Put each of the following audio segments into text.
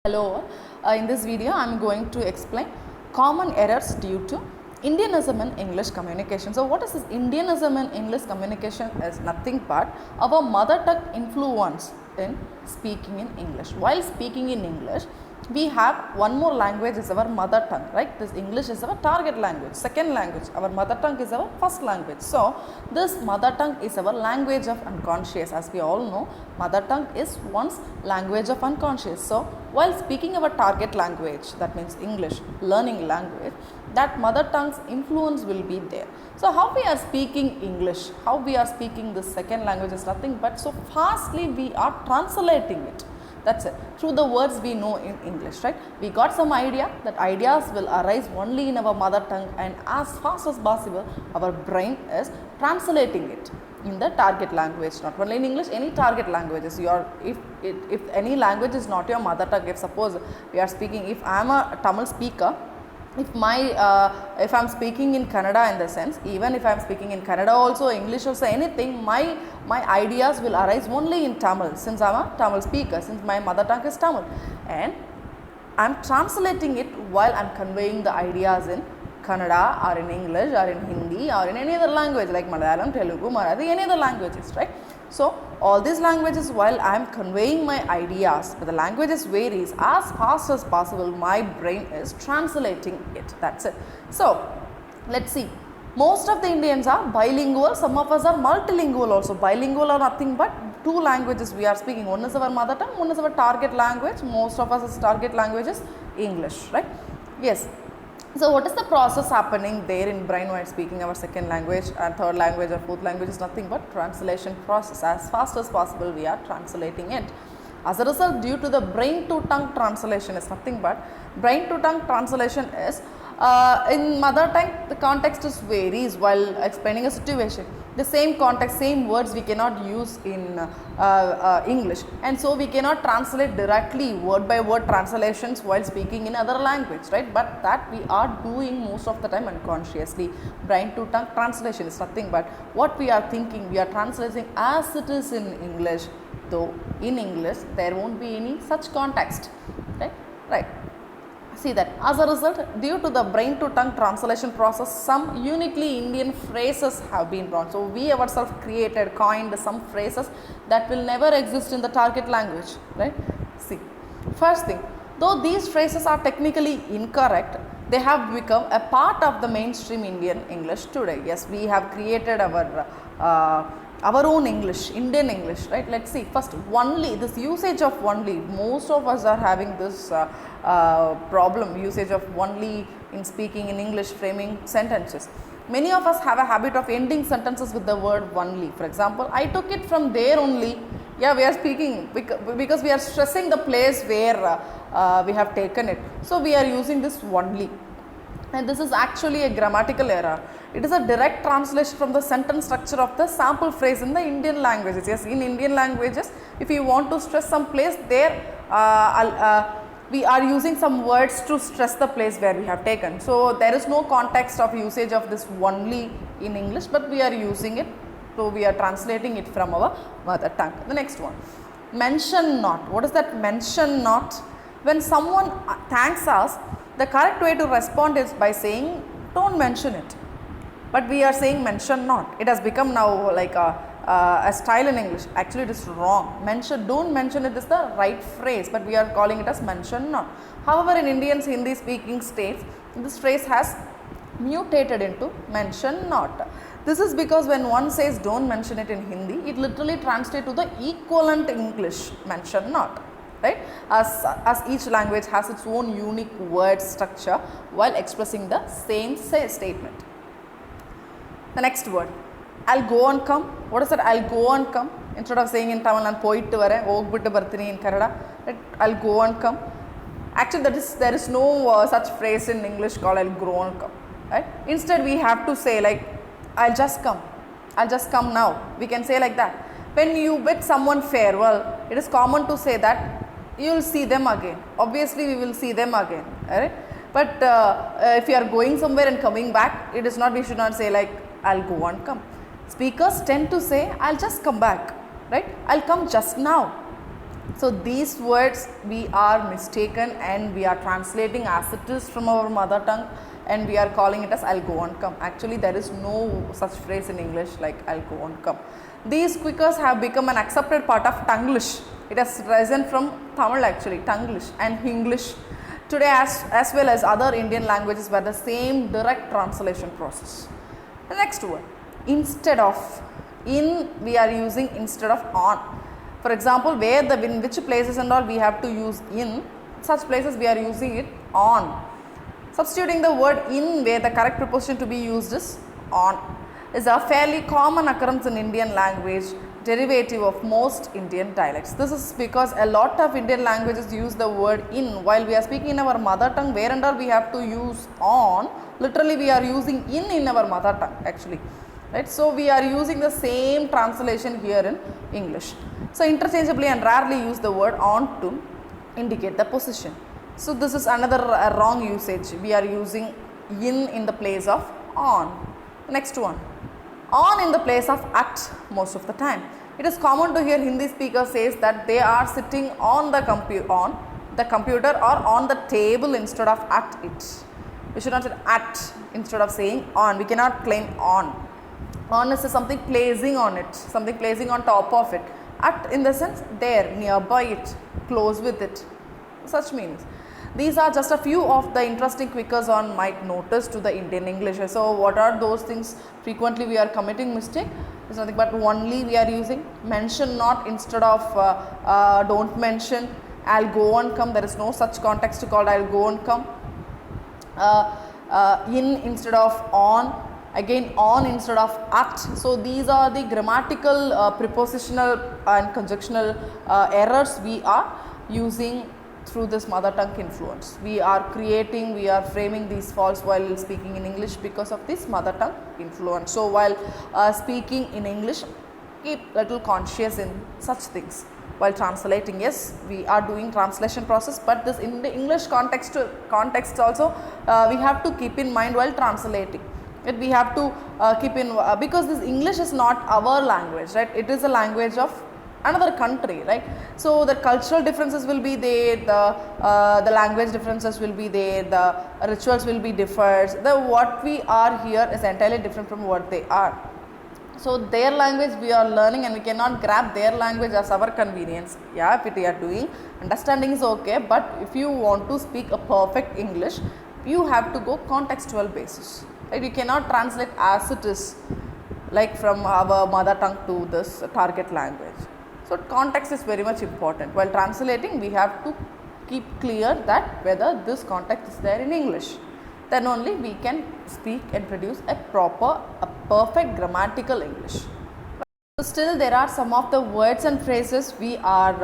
Hello, in this video I am going to explain common errors due to Indianism in English communication. So, what is this Indianism in English communication is nothing but our mother tongue influence in speaking in English. While speaking in English, we have one more language is our mother tongue, right? This English is our target language, second language. Our mother tongue is our first language. So, this mother tongue is our language of unconscious. As we all know, mother tongue is one's language of unconscious. So, while speaking our target language, that means English, learning language, that mother tongue's influence will be there. So, how we are speaking English, how we are speaking this second language is nothing but so fastly we are translating it. That's it. Through the words we know in English, right? We got some idea, that ideas will arise only in our mother tongue, and as fast as possible our brain is translating it in the target language, not only in English, any target languages. If any language is not your mother tongue, if suppose we are speaking, if I am a Tamil speaker, if I am speaking in Kannada, in the sense, even if I am speaking in Kannada also, English also, anything, my ideas will arise only in Tamil, since I am a Tamil speaker, since my mother tongue is Tamil, and I am translating it while I am conveying the ideas in Kannada or in English or in Hindi or in any other language like Malayalam, Telugu, Marathi, any other languages, right? So, all these languages, while I am conveying my ideas, but the languages varies, as fast as possible my brain is translating it. That's it. So, let's see. Most of the Indians are bilingual, some of us are multilingual also. Bilingual are nothing but two languages we are speaking. One is our mother tongue, one is our target language. Most of us' target language is English, right? Yes. So, what is the process happening there in brain while speaking our second language and third language or fourth language is nothing but translation process. As fast as possible we are translating it. As a result, due to the brain to tongue translation is nothing but brain to tongue translation is in mother tongue the context is varies while explaining a situation. The same context, same words we cannot use in English, and so we cannot translate directly word by word translations while speaking in other language, right? But that we are doing most of the time unconsciously. Brain to tongue translation is nothing but what we are thinking, we are translating as it is in English, though in English there won't be any such context, right? See that as a result, due to the brain to tongue translation process, some uniquely Indian phrases have been brought. So, we ourselves coined some phrases that will never exist in the target language, right? See, first thing, though these phrases are technically incorrect, they have become a part of the mainstream Indian English today. Yes, we have created our own English, Indian English, right? Let's see. First, only, this usage of only, most of us are having this problem, usage of only in speaking in English, framing sentences. Many of us have a habit of ending sentences with the word only. For example, I took it from there only. Yeah, we are speaking because we are stressing the place where we have taken it. So, we are using this only. And this is actually a grammatical error. It is a direct translation from the sentence structure of the sample phrase in the Indian languages. Yes, in Indian languages, if you want to stress some place there, we are using some words to stress the place where we have taken. So, there is no context of usage of this only in English, but we are using it. So, we are translating it from our mother tongue. The next one, mention not. What is that mention not? When someone thanks us, the correct way to respond is by saying don't mention it, but we are saying mention not. It has become now like a style in English. Actually, it is wrong. Don't mention it is the right phrase, but we are calling it as mention not. However, in Indian Hindi speaking states, this phrase has mutated into mention not. This is because when one says don't mention it in Hindi, it literally translates to the equivalent English, mention not. Right? As each language has its own unique word structure while expressing the same statement. The next word, I'll go and come. What is that? I'll go and come. Instead of saying in Tamil, poittu vare, hogbittu barthini in Kannada, right? I'll go and come. Actually, there is no such phrase in English called I'll go and come. Right? Instead, we have to say like I'll just come. I'll just come now. We can say like that. When you bid someone farewell, it is common to say that you will see them again. Obviously, we will see them again, right? But if you are going somewhere and coming back, it is not, we should not say like I'll go and come. Speakers tend to say I'll just come back, right? I'll come just now. So these words we are mistaken and we are translating as it is from our mother tongue, and we are calling it as I'll go and come. Actually there is no such phrase in English like I'll go and come. These quickers have become an accepted part of Tanglish. It has risen from Tamil actually, Tanglish and English today, as well as other Indian languages were the same direct translation process. The next word, instead of. In we are using instead of on. For example, where the in which places and all we have to use in, such places we are using it on. Substituting the word in where the correct preposition to be used is on is a fairly common occurrence in Indian language, derivative of most Indian dialects. This is because a lot of Indian languages use the word in while we are speaking in our mother tongue, where and all we have to use on. Literally we are using in our mother tongue actually. Right? So we are using the same translation here in English. So interchangeably and rarely use the word on to indicate the position. So this is another wrong usage. We are using in the place of on. Next one, on in the place of at most of the time. It is common to hear Hindi speakers says that they are sitting on the computer or on the table instead of at it. We should not say at instead of saying on. We cannot claim on. On is something placing on it, something placing on top of it. At in the sense there, nearby it, close with it, such meanings. These are just a few of the interesting quickers on might notice to the Indian English. So what are those things frequently we are committing mistake? It's nothing but only we are using, mention not instead of don't mention, I'll go and come. There is no such context called I'll go and come. In instead of on. Again on instead of at. So these are the grammatical, prepositional and conjunctional errors we are using through this mother tongue influence. We are framing these faults while speaking in English because of this mother tongue influence. So while speaking in English, keep little conscious in such things. While translating, yes, we are doing translation process, but this in the English context also we have to keep in mind while translating. We have to keep in because this English is not our language, right? It is a language of another country, right? So the cultural differences will be there, the language differences will be there, the rituals will be different. What we are here is entirely different from what they are. So their language we are learning and we cannot grab their language as our convenience. Yeah, if we are doing, understanding is okay, but if you want to speak a perfect English, you have to go contextual basis. Right? You cannot translate as it is, like from our mother tongue to this target language. So context is very much important. While translating, we have to keep clear that whether this context is there in English. Then only we can speak and produce a perfect grammatical English. So still there are some of the words and phrases we are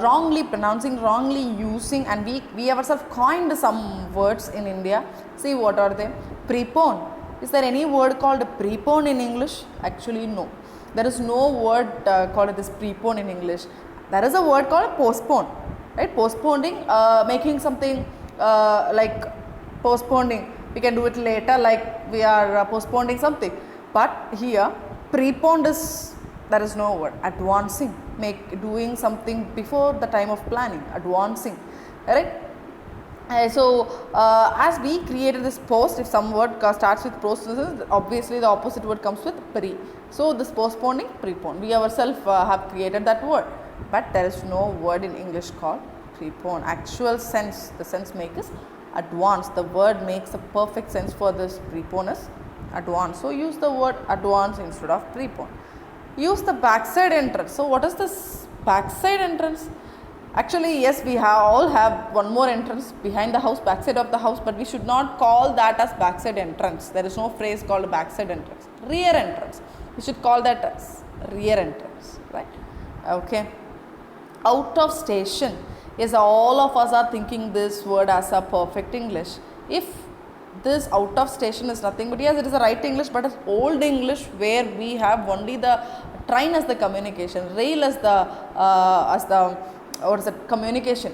wrongly pronouncing, wrongly using, and we ourselves coined some words in India. See what are they? Prepone. Is there any word called prepone in English? Actually no. There is no word called this prepone in English. There is a word called postpone. Right? Postponing, making something like postponing. We can do it later, like we are postponing something. But here preponed is, there is no word. Advancing, doing something before the time of planning, advancing, right? So as we created this post, if some word starts with post, obviously the opposite word comes with pre. So this postponing, prepone, we ourselves have created that word, but there is no word in English called prepone. Actual sense, the sense make is advance. The word makes a perfect sense for this prepone is advance. So use the word advance instead of prepone. Use the backside entrance. So what is this backside entrance? Actually yes, we all have one more entrance behind the house, backside of the house, but we should not call that as backside entrance. There is no phrase called backside entrance. Rear entrance, we should call that as rear entrance, right? Okay. Out of station. Yes, all of us are thinking this word as a perfect English. If this out of station is nothing but yes, it is a right English, but it's old English where we have only the train as the communication, rail as the communication.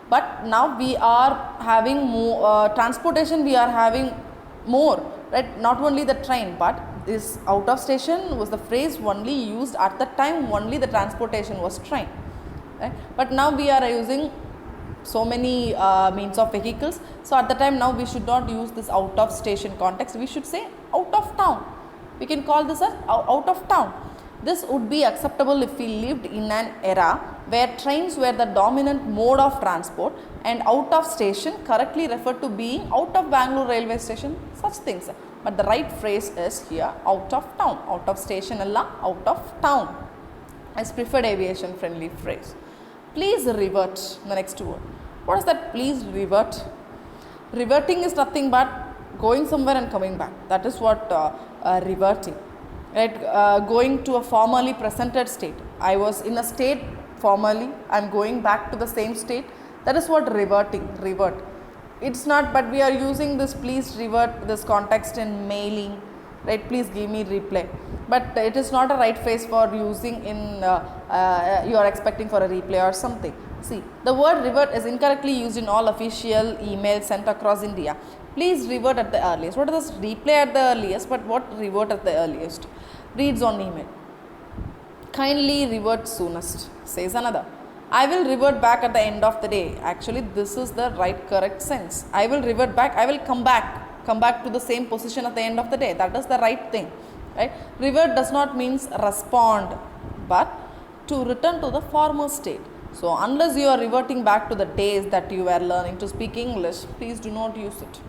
But now we are having more transportation, we are having more, right? Not only the train, but this out of station was the phrase only used at the time only the transportation was train. right? But now we are using so many means of vehicles. So at the time now we should not use this out of station context. We should say out of town. We can call this as out of town. This would be acceptable if we lived in an era where trains were the dominant mode of transport and out of station correctly referred to being out of Bangalore railway station, such things. But the right phrase is here out of town. Out of station alla out of town as preferred aviation friendly phrase. Please revert, the next word. What is that please revert? Reverting is nothing but going somewhere and coming back. That is what reverting. Right? Going to a formerly presented state. I was in a state formerly, I am going back to the same state. That is what reverting, revert. It's not, but we are using this please revert, this context in mailing, right? Please give me reply. But it is not a right phrase for using in, you are expecting for a reply or something. See, the word revert is incorrectly used in all official emails sent across India. Please revert at the earliest. What is this? Reply at the earliest, but what revert at the earliest? Reads on email. Kindly revert soonest, says another. I will revert back at the end of the day. Actually, this is the right correct sense. I will revert back, I will come back to the same position at the end of the day. That is the right thing. Right? Revert does not means respond, but to return to the former state. So, unless you are reverting back to the days that you were learning to speak English, please do not use it.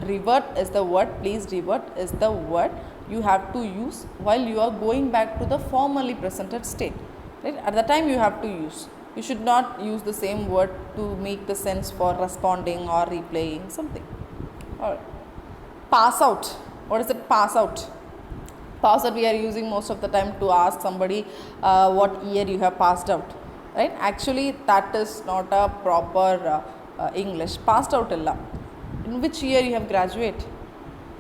Revert is the word, please revert is the word you have to use while you are going back to the formerly presented state. Right? At the time you have to use. You should not use the same word to make the sense for responding or replaying something. Alright. Pass out. What is it? Pass out. Pass out we are using most of the time to ask somebody what year you have passed out. Right? Actually, that is not a proper English. Passed out illa. In which year you have graduated?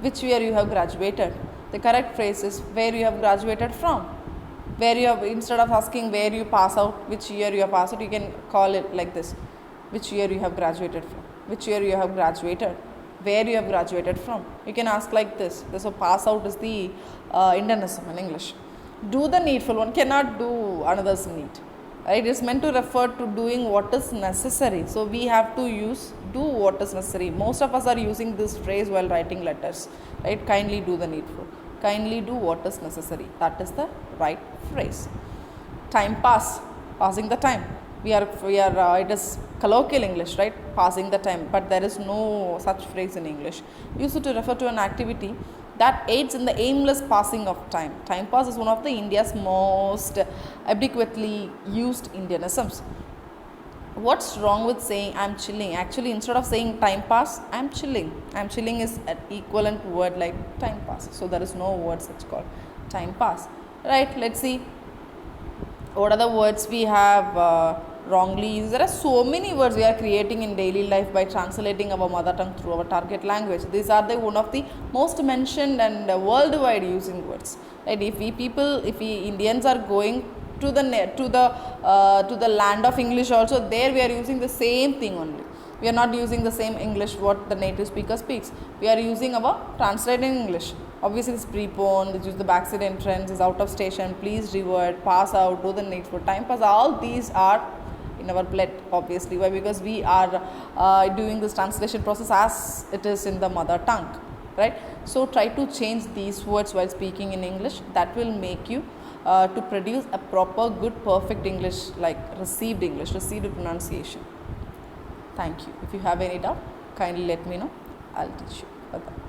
Which year you have graduated? The correct phrase is where you have graduated from. Where you have, instead of asking where you pass out, which year you have passed out, you can call it like this. Which year you have graduated from. Which year you have graduated. Where you have graduated from. You can ask like this. So pass out is the Indianism in English. Do the needful. One cannot do another's need. Right? It is meant to refer to doing what is necessary. So we have to use do what is necessary. Most of us are using this phrase while writing letters. Right? Kindly do the needful. Kindly do what is necessary. That is the right phrase. Time pass. Passing the time. It is colloquial English, right? Passing the time. But there is no such phrase in English. Used to refer to an activity that aids in the aimless passing of time. Time pass is one of the India's most adequately used Indianisms. What's wrong with saying I'm chilling? Actually, instead of saying time pass, I'm chilling. I'm chilling is an equivalent word like time pass. So there is no word such called time pass. Right, let's see. What are the words we have wrongly used? There are so many words we are creating in daily life by translating our mother tongue through our target language. These are one of the most mentioned and worldwide using words. Right? If we Indians are going to the land of English also, there we are using the same thing only. We are not using the same English what the native speaker speaks. We are using our translated English. Obviously, this prepone, which is the backside entrance, is out of station, please revert, pass out, do the needful, time pass. All these are in our blood, obviously. Why? Because we are doing this translation process as it is in the mother tongue, right? So try to change these words while speaking in English. That will make you to produce a proper, good, perfect English, like received pronunciation. Thank you. If you have any doubt, kindly let me know. I'll teach you. Bye-bye.